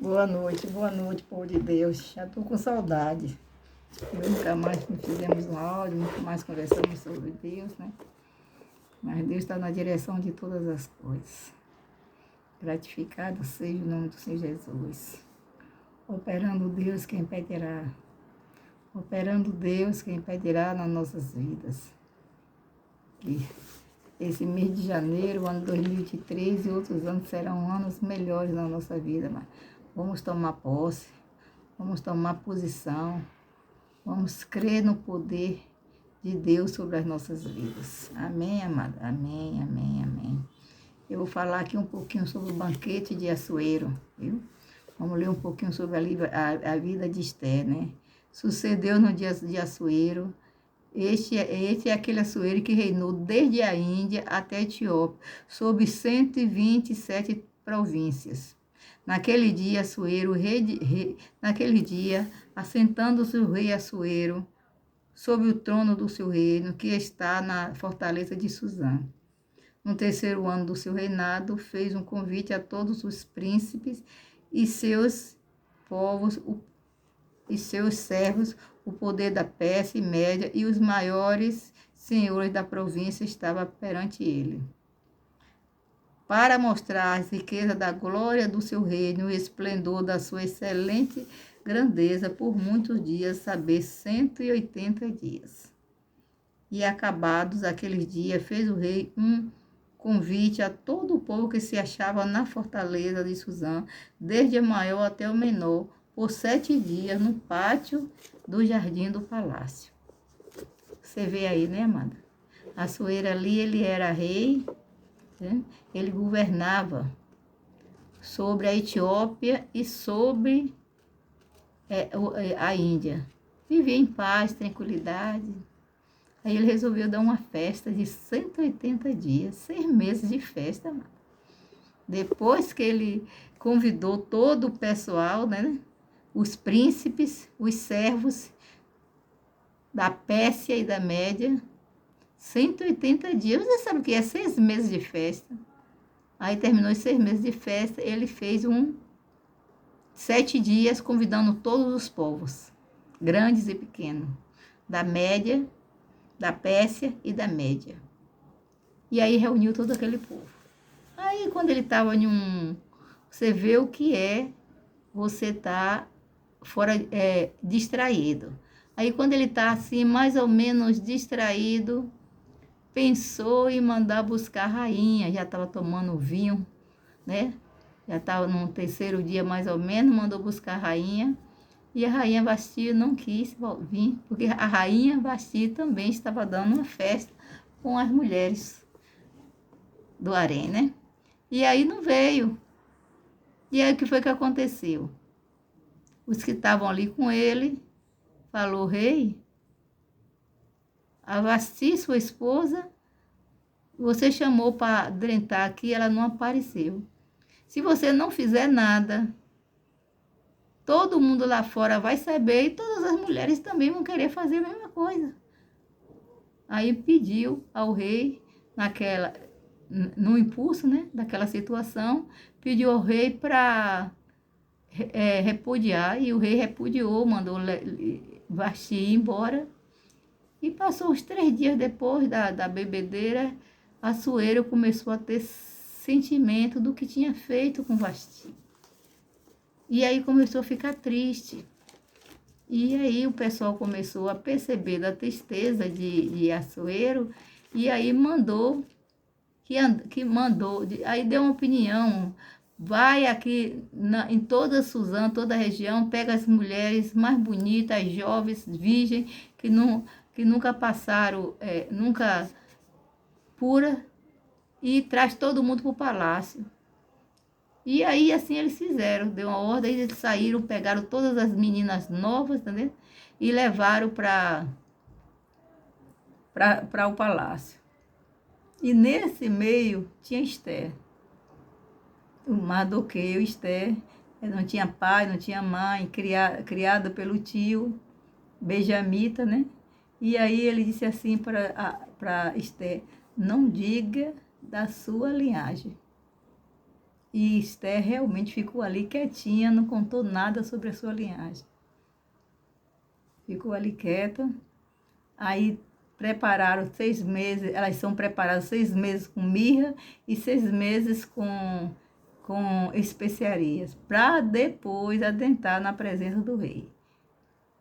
Boa noite, povo de Deus. Já estou com saudade. Nunca mais fizemos um áudio, nunca mais conversamos sobre Deus, né? Mas Deus está na direção de todas as coisas. Gratificado seja o nome do Senhor Jesus. Operando Deus, quem impedirá? Operando Deus, quem impedirá nas nossas vidas. E esse mês de janeiro, ano 2023 e outros anos serão anos melhores na nossa vida, mas vamos tomar posse, vamos tomar posição, vamos crer no poder de Deus sobre as nossas vidas. Amém, amada? Amém, amém, amém. Eu vou falar aqui um pouquinho sobre o banquete de Assuero, viu? Vamos ler um pouquinho sobre a vida de Esther, né? Sucedeu no dia de Assuero. Este é aquele Assuero que reinou desde a Índia até a Etiópia, sob 127 províncias. Naquele dia, assentando-se o rei Assuero sobre o trono do seu reino, que está na fortaleza de Suzã. No terceiro ano do seu reinado, fez um convite a todos os príncipes e seus povos e seus servos, o poder da Pérsia e Média e os maiores senhores da província estavam perante ele, para mostrar as riquezas da glória do seu reino e o esplendor da sua excelente grandeza por muitos dias, saber 180 dias. E acabados aqueles dias, fez o rei um convite a todo o povo que se achava na fortaleza de Suzã, desde o maior até o menor, por 7 dias no pátio do jardim do palácio. Você vê aí, né, amada? Assuero ali, ele era rei, né? Ele governava sobre a Etiópia e sobre a Índia. Vivia em paz, tranquilidade. Aí ele resolveu dar uma festa de 180 dias, 6 meses de festa, amada. Depois que ele convidou todo o pessoal, né? Os príncipes, os servos da Pérsia e da Média, 180 dias. Você sabe o que é 6 meses de festa? Aí terminou os 6 meses de festa, ele fez 7 dias convidando todos os povos, grandes e pequenos, da Média, da Pérsia e da Média. E aí reuniu todo aquele povo. Aí quando ele estava você vê o que é você estar fora, distraído. Aí quando ele está assim, mais ou menos distraído, pensou em mandar buscar a rainha, já estava tomando vinho, né? Já estava no terceiro dia mais ou menos, mandou buscar a rainha, e a rainha Vasti não quis vir, porque a rainha Vasti também estava dando uma festa com as mulheres do harém, né? E aí não veio. E aí o que foi que aconteceu? Os que estavam ali com ele, falou: rei, a Vasti, sua esposa, você chamou para adentrar aqui, ela não apareceu. Se você não fizer nada, todo mundo lá fora vai saber e todas as mulheres também vão querer fazer a mesma coisa. Aí pediu ao rei, no impulso, né, daquela situação, pediu ao rei para repudiar, e o rei repudiou, mandou Vasti ir embora. E passou uns 3 dias depois da bebedeira, Assuero começou a ter sentimento do que tinha feito com Vasti. E aí começou a ficar triste. E aí o pessoal começou a perceber da tristeza de Assuero, e aí mandou, aí deu uma opinião: vai aqui em toda Suzã, toda a região, pega as mulheres mais bonitas, as jovens, virgens, que nunca passaram, nunca pura, e traz todo mundo para o palácio. E aí, assim, eles fizeram, deu uma ordem, eles saíram, pegaram todas as meninas novas, entendeu? E levaram para o palácio. E nesse meio tinha Esther. O Mardoqueu, Esther, não tinha pai, não tinha mãe, criada pelo tio, benjamita, né? E aí ele disse assim para Esther: não diga da sua linhagem. E Esther realmente ficou ali quietinha, não contou nada sobre a sua linhagem. Ficou ali quieta. Aí prepararam 6 meses, elas são preparadas 6 meses com mirra e 6 meses com especiarias, para depois adentrar na presença do rei.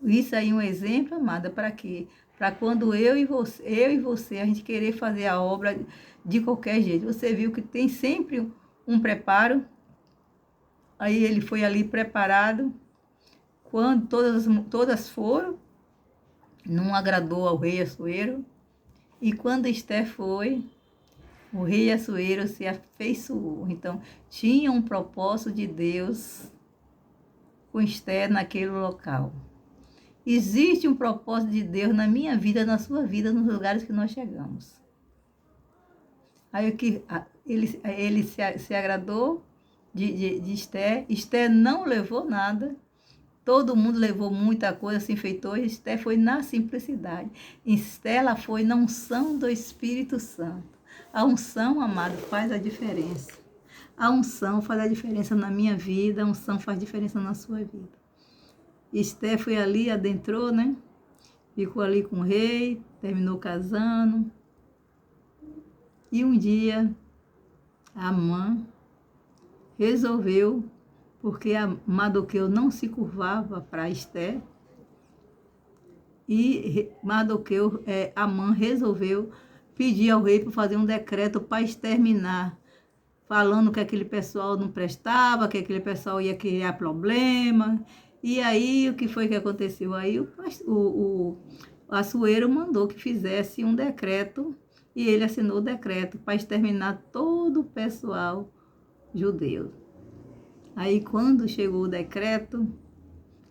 Isso aí é um exemplo, amada, para quê? Para quando eu e você, a gente querer fazer a obra de qualquer jeito. Você viu que tem sempre um preparo. Aí ele foi ali preparado. Quando todas foram, não agradou ao rei Assuero. E quando Esther foi, o rei Assuero se afeiçoou. Então, tinha um propósito de Deus com Esther naquele local. Existe um propósito de Deus na minha vida, na sua vida, nos lugares que nós chegamos. Aí ele se agradou de Esther. Esther não levou nada. Todo mundo levou muita coisa, se enfeitou. Esther foi na simplicidade. Esther, ela foi na unção do Espírito Santo. A unção, amado, faz a diferença. A unção faz a diferença na minha vida, a unção faz diferença na sua vida. Esther foi ali, adentrou, né? Ficou ali com o rei, terminou casando. E um dia, Amã resolveu, porque Mardoqueu não se curvava para Esther, e Amã resolveu pedir ao rei para fazer um decreto para exterminar, falando que aquele pessoal não prestava, que aquele pessoal ia criar problema. E aí, o que foi que aconteceu? Aí o Assuero mandou que fizesse um decreto, e ele assinou o decreto para exterminar todo o pessoal judeu. Aí, quando chegou o decreto,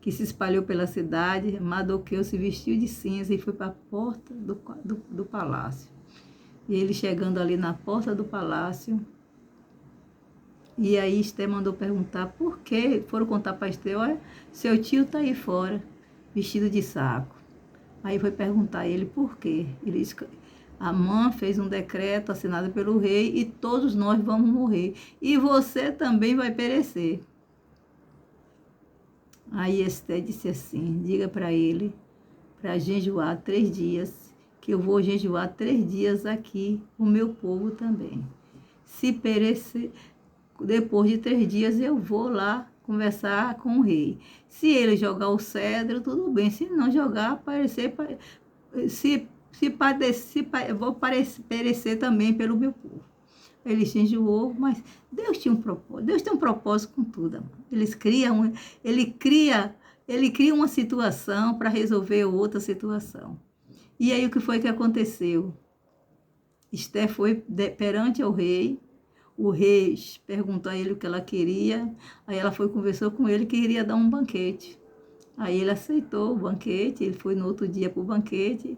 que se espalhou pela cidade, Mardoqueu se vestiu de cinza e foi para a porta do palácio. E ele chegando ali na porta do palácio, e aí Esther mandou perguntar por quê. Foram contar para Esther: olha, seu tio está aí fora, vestido de saco. Aí foi perguntar a ele por quê. Ele disse que Amã fez um decreto assinado pelo rei e todos nós vamos morrer. E você também vai perecer. Aí Esther disse assim: diga para ele, para jejuar 3 dias, que eu vou jejuar 3 dias aqui, o meu povo também. Se perecer, depois de 3 dias eu vou lá conversar com o rei. Se ele jogar o cedro, tudo bem. Se não jogar, eu vou perecer também pelo meu povo. Ele jejuou, mas Deus tinha um propósito. Deus tem um propósito com tudo, amor. Ele cria uma situação para resolver outra situação. E aí o que foi que aconteceu? Esther foi perante ao rei. O rei perguntou a ele o que ela queria. Aí ela foi conversou com ele que iria dar um banquete. Aí ele aceitou o banquete. Ele foi no outro dia para o banquete.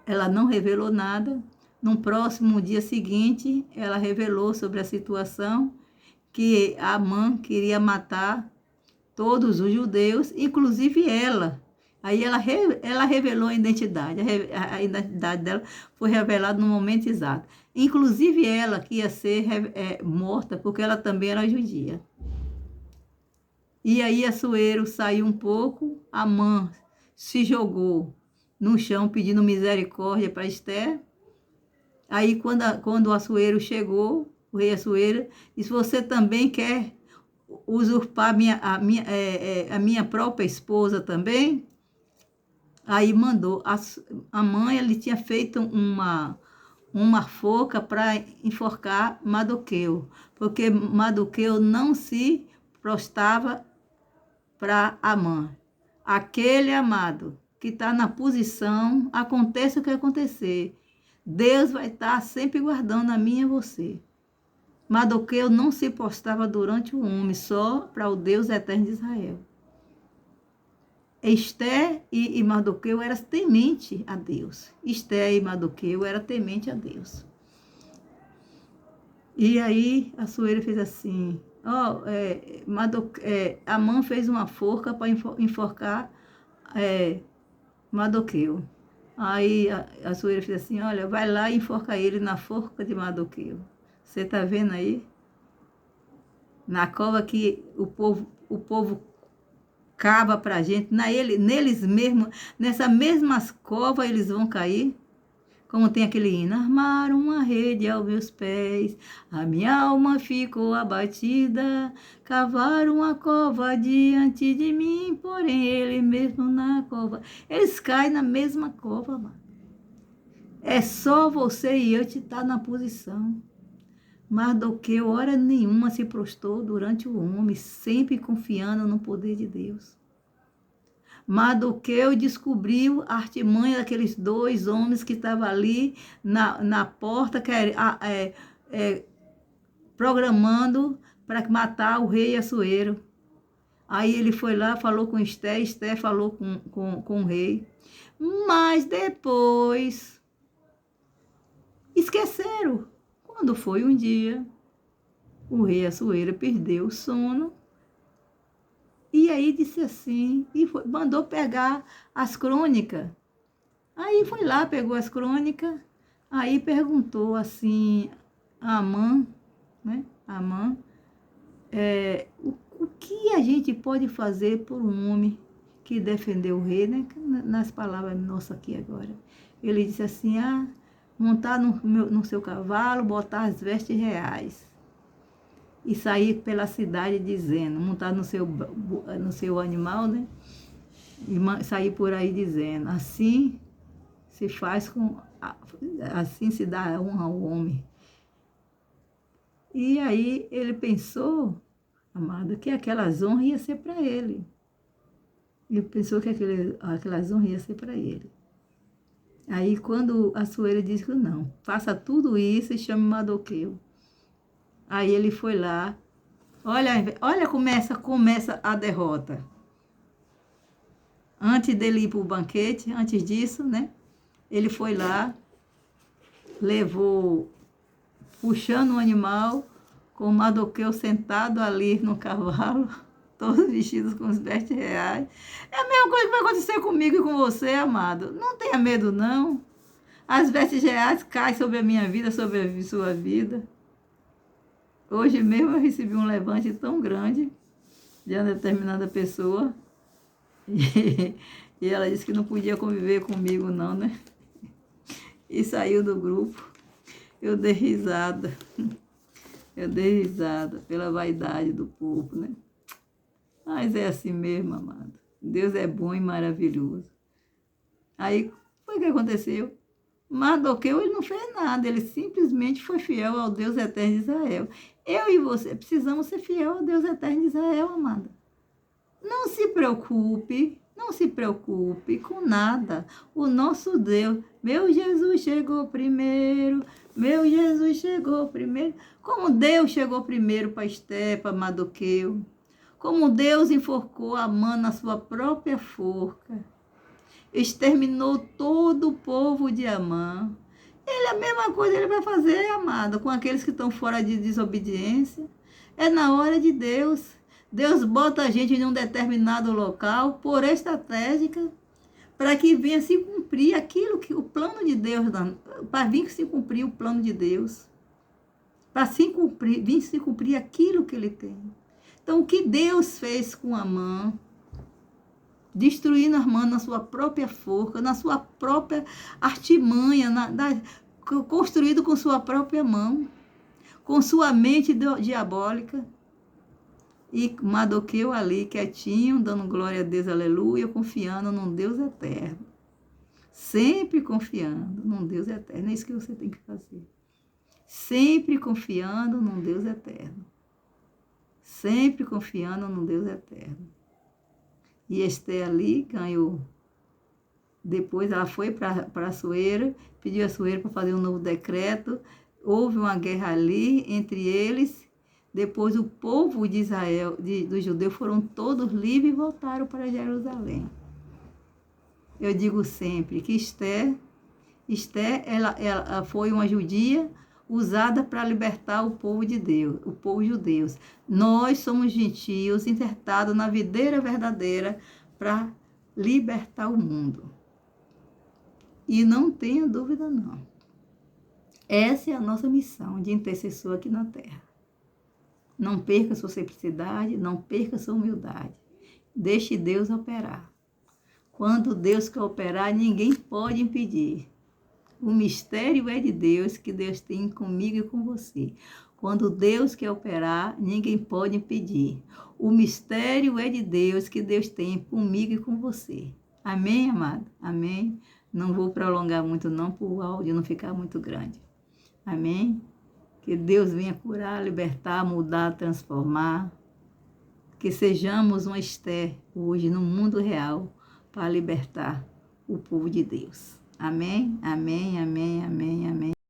Ela não revelou nada. No próximo dia seguinte, ela revelou sobre a situação que Amã queria matar todos os judeus, inclusive ela. Aí ela revelou a identidade. A identidade dela foi revelada no momento exato. Inclusive ela que ia ser morta, porque ela também era judia. E aí Assuero saiu um pouco, Amã se jogou no chão pedindo misericórdia para Esther. Aí quando o Assuero chegou, o rei Assuero disse: você também quer usurpar a minha própria esposa também? Aí mandou. A mãe, ele tinha feito uma forca para enforcar Mardoqueu, porque Mardoqueu não se prostrava para Amã. Aquele amado que está na posição, aconteça o que acontecer, Deus vai estar sempre guardando a mim e você. Mardoqueu não se prostrava durante o homem, só para o Deus eterno de Israel. Esther e Mardoqueu eram temente a Deus. Esther e Mardoqueu eram temente a Deus. E aí Assuero fez assim: Amã fez uma forca para enforcar Mardoqueu. Aí Assuero fez assim: olha, vai lá e enforca ele na forca de Mardoqueu. Você está vendo aí? na cova que o povo cava para a gente, neles mesmos, nessas mesmas covas eles vão cair. Como tem aquele hino, armaram uma rede aos meus pés, a minha alma ficou abatida, cavaram uma cova diante de mim, porém ele mesmo na cova. Eles caem na mesma cova, mano. É só você e eu te estar na posição. Mardoqueu, hora nenhuma, se prostrou durante o homem, sempre confiando no poder de Deus. Mardoqueu descobriu a artimanha daqueles 2 homens que estavam ali na porta, programando para matar o rei Assuero. Aí ele foi lá, falou com Esté, Esté falou com o rei. Mas depois esqueceram. Quando foi um dia, o rei Assuero perdeu o sono. E aí disse assim, mandou pegar as crônicas. Aí foi lá, pegou as crônicas, aí perguntou assim a Amã, né? Amã, o que a gente pode fazer por um homem que defendeu o rei, né? Nas palavras nossas aqui agora. Ele disse assim, montar no seu cavalo, botar as vestes reais e sair pela cidade dizendo, montar no seu animal, né? E sair por aí dizendo, assim se faz assim se dá honra ao homem. E aí ele pensou, amado, que aquelas honras iam ser para ele. Ele pensou que aquelas honras iam ser para ele. Aí quando Assuero disse que não, faça tudo isso e chame Mardoqueu. Aí ele foi lá. Olha começa a derrota. Antes dele ir para o banquete, antes disso, né? Ele foi lá, levou, puxando o animal, com Mardoqueu sentado ali no cavalo, todos vestidos com os vestes reais. É a mesma coisa que vai acontecer comigo e com você, amado. Não tenha medo, não. As vestes reais caem sobre a minha vida, sobre a sua vida. Hoje mesmo eu recebi um levante tão grande de uma determinada pessoa. E ela disse que não podia conviver comigo, não, né? E saiu do grupo. Eu dei risada. Eu dei risada pela vaidade do povo, né? Mas é assim mesmo, amado. Deus é bom e maravilhoso. Aí, foi o que aconteceu? Mardoqueu, ele não fez nada. Ele simplesmente foi fiel ao Deus eterno de Israel. Eu e você precisamos ser fiel ao Deus eterno de Israel, amada. Não se preocupe com nada. O nosso Deus, meu Jesus chegou primeiro, meu Jesus chegou primeiro. Como Deus chegou primeiro para Esté, para Mardoqueu. Como Deus enforcou Amã na sua própria forca. Exterminou todo o povo de Amã. Ele, a mesma coisa ele vai fazer, amada, com aqueles que estão fora de desobediência. É na hora de Deus. Deus bota a gente em um determinado local, por estratégica, para que venha se cumprir aquilo que o plano de Deus, para vir se cumprir o plano de Deus, para vir se cumprir aquilo que ele tem. Então, o que Deus fez com Amã, destruindo Amã na sua própria forca, na sua própria artimanha, construído com sua própria mão, com sua mente diabólica. E Mardoqueu ali, quietinho, dando glória a Deus, aleluia, confiando num Deus eterno. Sempre confiando num Deus eterno. É isso que você tem que fazer. Sempre confiando num Deus eterno. Sempre confiando num Deus eterno. E Esté ali ganhou. Depois ela foi para Assuero, pediu a Assuero para fazer um novo decreto. Houve uma guerra ali entre eles. Depois o povo de Israel, dos judeus, foram todos livres e voltaram para Jerusalém. Eu digo sempre que Esté ela foi uma judia usada para libertar o povo de Deus, o povo judeu. Nós somos gentios, insertados na videira verdadeira para libertar o mundo. E não tenha dúvida, não. Essa é a nossa missão de intercessor aqui na Terra. Não perca sua simplicidade, não perca sua humildade. Deixe Deus operar. Quando Deus quer operar, ninguém pode impedir. O mistério é de Deus, que Deus tem comigo e com você. Quando Deus quer operar, ninguém pode impedir. O mistério é de Deus, que Deus tem comigo e com você. Amém, amado? Amém? Não vou prolongar muito não, para o áudio não ficar muito grande. Amém? Que Deus venha curar, libertar, mudar, transformar. Que sejamos uma Esther hoje no mundo real para libertar o povo de Deus. Amém? Amém, amém, amém, amém.